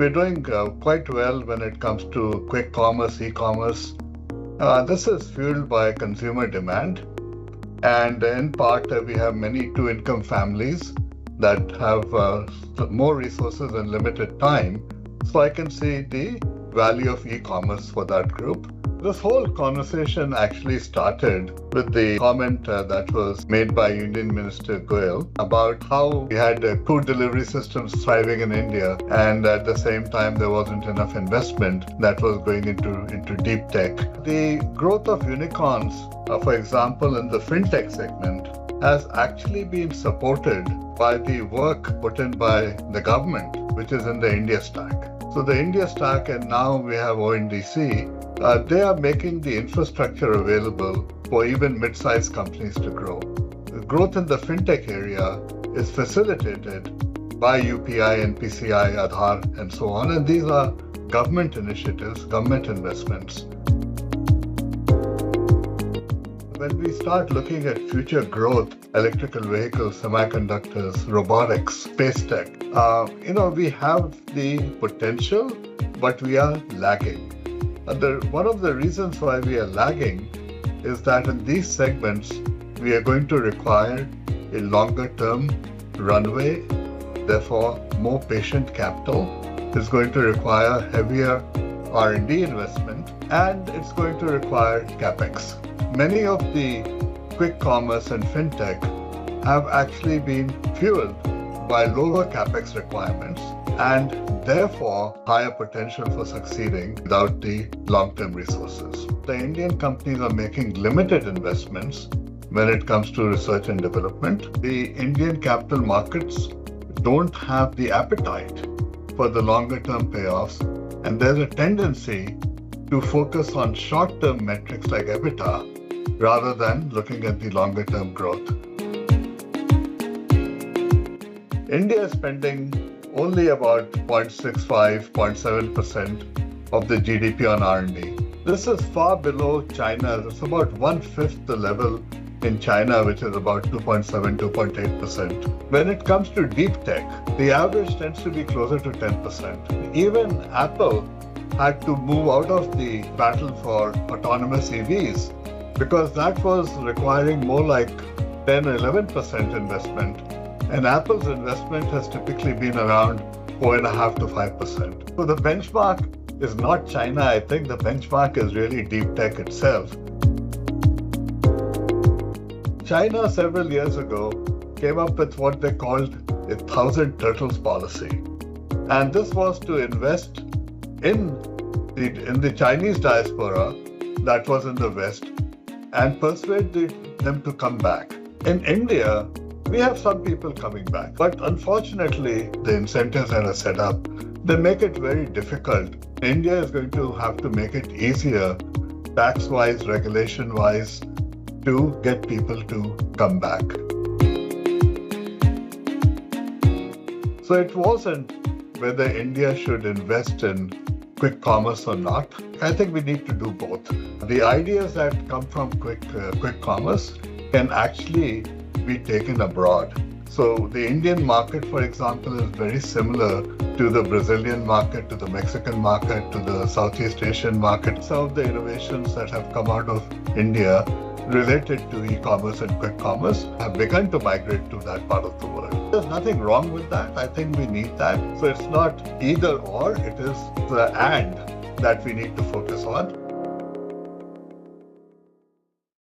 We're doing quite well when it comes to quick commerce, e-commerce. This is fueled by consumer demand. And in part, we have many two-income families that have more resources and limited time. So I can see the value of e-commerce for that group. This whole conversation actually started with the comment that was made by Union Minister Goyal about how we had food delivery systems thriving in India, and at the same time there wasn't enough investment that was going into deep tech. The growth of unicorns, for example, in the fintech segment, has actually been supported by the work put in by the government, which is in the India Stack. So the India Stack, and now we have ONDC, they are making the infrastructure available for even mid-sized companies to grow. The growth in the fintech area is facilitated by UPI, NPCI, Aadhaar, and so on. And these are government initiatives, government investments. When we start looking at future growth, electrical vehicles, semiconductors, robotics, space tech, we have the potential, but we are lagging. One of the reasons why we are lagging is that in these segments, we are going to require a longer term runway, therefore more patient capital. It's going to require heavier R&D investment, and it's going to require CapEx. Many of the quick commerce and fintech have actually been fueled by lower CapEx requirements and therefore higher potential for succeeding without the long-term resources. The Indian companies are making limited investments when it comes to research and development. The Indian capital markets don't have the appetite for the longer-term payoffs, and there's a tendency to focus on short-term metrics like EBITDA rather than looking at the longer-term growth. India is spending only about 0.65, 0.7% of the GDP on R&D. This is far below China. It's about 1/5 the level in China, which is about 2.7, 2.8%. When it comes to deep tech, the average tends to be closer to 10%. Even Apple had to move out of the battle for autonomous EVs because that was requiring more like 10 or 11% investment. And Apple's investment has typically been around 4.5 to 5%. So the benchmark is not China. I think the benchmark is really deep tech itself. China several years ago came up with what they called a 1,000 turtles policy. And this was to invest in the Chinese diaspora that was in the West and persuade them to come back. In India, we have some people coming back, but unfortunately, the incentives that are set up, they make it very difficult. India is going to have to make it easier, tax-wise, regulation-wise, to get people to come back. So it wasn't whether India should invest in quick commerce or not. I think we need to do both. The ideas that come from quick commerce can actually be taken abroad. So the Indian market, for example, is very similar to the Brazilian market, to the Mexican market, to the Southeast Asian market. Some of the innovations that have come out of India related to e-commerce and quick commerce have begun to migrate to that part of the world. There's nothing wrong with that. I think we need that. So it's not either or, it is the and that we need to focus on.